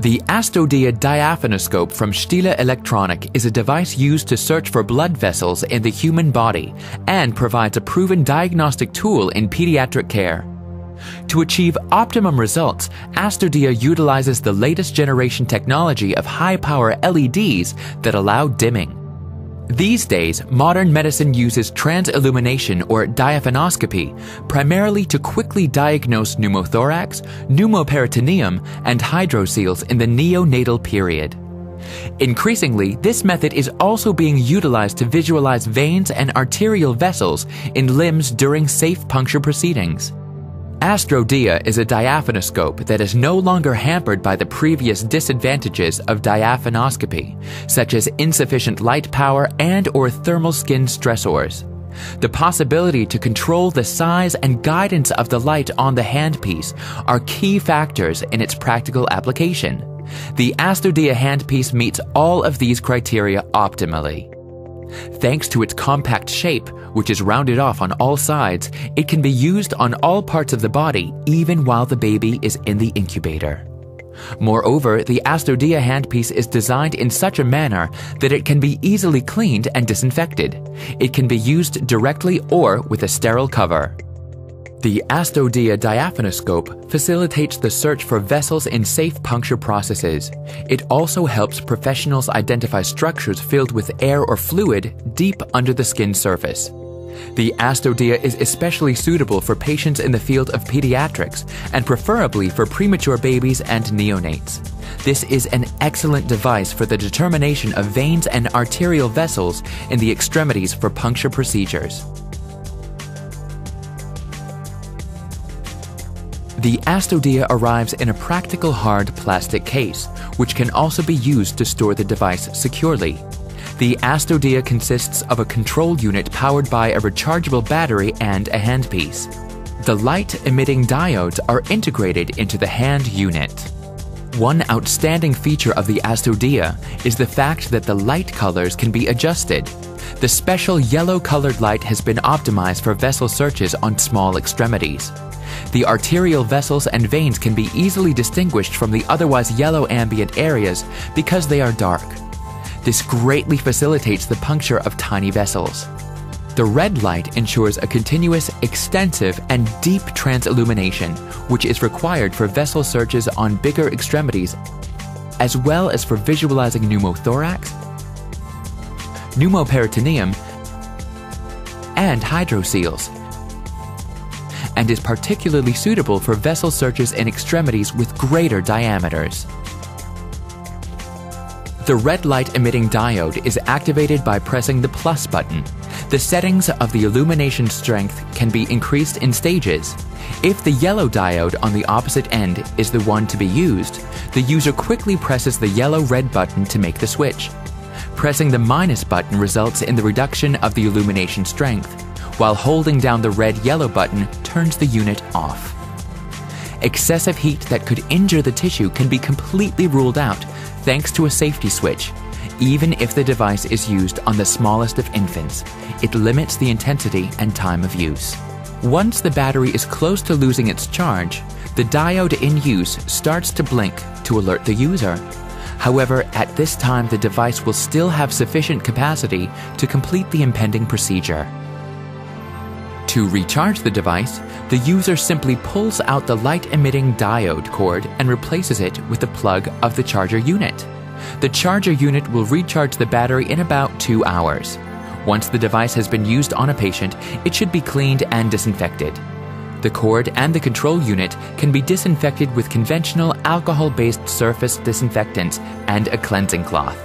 The Astodia diaphanoscope from Stihler Electronic is a device used to search for blood vessels in the human body and provides a proven diagnostic tool in pediatric care. To achieve optimum results, Astodia utilizes the latest generation technology of high-power LEDs that allow dimming. These days, modern medicine uses transillumination or diaphanoscopy primarily to quickly diagnose pneumothorax, pneumoperitoneum, and hydroceles in the neonatal period. Increasingly, this method is also being utilized to visualize veins and arterial vessels in limbs during safe puncture proceedings. Astodia is a diaphanoscope that is no longer hampered by the previous disadvantages of diaphanoscopy, such as insufficient light power and/or thermal skin stressors. The possibility to control the size and guidance of the light on the handpiece are key factors in its practical application. The Astodia handpiece meets all of these criteria optimally. Thanks to its compact shape, which is rounded off on all sides, it can be used on all parts of the body even while the baby is in the incubator. Moreover, the Astodia handpiece is designed in such a manner that it can be easily cleaned and disinfected. It can be used directly or with a sterile cover. The Astodia diaphanoscope facilitates the search for vessels in safe puncture processes. It also helps professionals identify structures filled with air or fluid deep under the skin surface. The Astodia is especially suitable for patients in the field of pediatrics and preferably for premature babies and neonates. This is an excellent device for the determination of veins and arterial vessels in the extremities for puncture procedures. The Astodia arrives in a practical hard plastic case, which can also be used to store the device securely. The Astodia consists of a control unit powered by a rechargeable battery and a handpiece. The light-emitting diodes are integrated into the hand unit. One outstanding feature of the Astodia is the fact that the light colors can be adjusted. The special yellow-colored light has been optimized for vessel searches on small extremities. The arterial vessels and veins can be easily distinguished from the otherwise yellow ambient areas because they are dark. This greatly facilitates the puncture of tiny vessels. The red light ensures a continuous, extensive, and deep transillumination, which is required for vessel searches on bigger extremities, as well as for visualizing pneumothorax, pneumoperitoneum, and hydroceles, and is particularly suitable for vessel searches in extremities with greater diameters. The red light emitting diode is activated by pressing the plus button. The settings of the illumination strength can be increased in stages. If the yellow diode on the opposite end is the one to be used, the user quickly presses the yellow-red button to make the switch. Pressing the minus button results in the reduction of the illumination strength, while holding down the red-yellow button turns the unit off. Excessive heat that could injure the tissue can be completely ruled out thanks to a safety switch. Even if the device is used on the smallest of infants, it limits the intensity and time of use. Once the battery is close to losing its charge, the diode in use starts to blink to alert the user. However, at this time the device will still have sufficient capacity to complete the impending procedure. To recharge the device, the user simply pulls out the light-emitting diode cord and replaces it with the plug of the charger unit. The charger unit will recharge the battery in about 2 hours. Once the device has been used on a patient, it should be cleaned and disinfected. The cord and the control unit can be disinfected with conventional alcohol-based surface disinfectants and a cleansing cloth.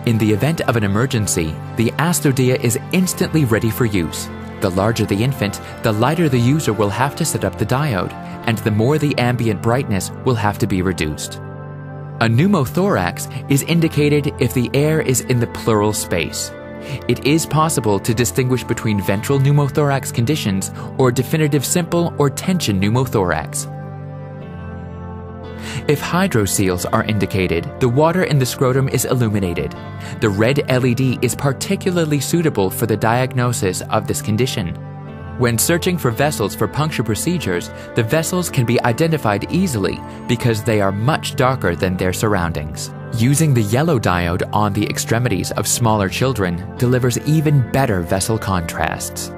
In the event of an emergency, the Astodia is instantly ready for use. The larger the infant, the lighter the user will have to set up the diode, and the more the ambient brightness will have to be reduced. A pneumothorax is indicated if the air is in the pleural space. It is possible to distinguish between ventral pneumothorax conditions or definitive simple or tension pneumothorax. If hydroceles are indicated, the water in the scrotum is illuminated. The red LED is particularly suitable for the diagnosis of this condition. When searching for vessels for puncture procedures, the vessels can be identified easily because they are much darker than their surroundings. Using the yellow diode on the extremities of smaller children delivers even better vessel contrasts.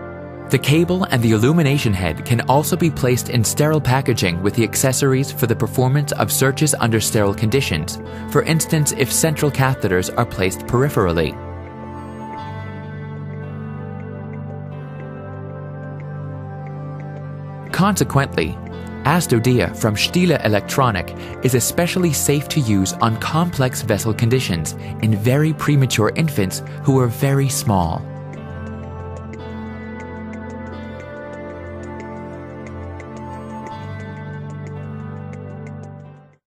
The cable and the illumination head can also be placed in sterile packaging with the accessories for the performance of searches under sterile conditions, for instance if central catheters are placed peripherally. Consequently, Astodia from Stihler Electronic is especially safe to use on complex vessel conditions in very premature infants who are very small.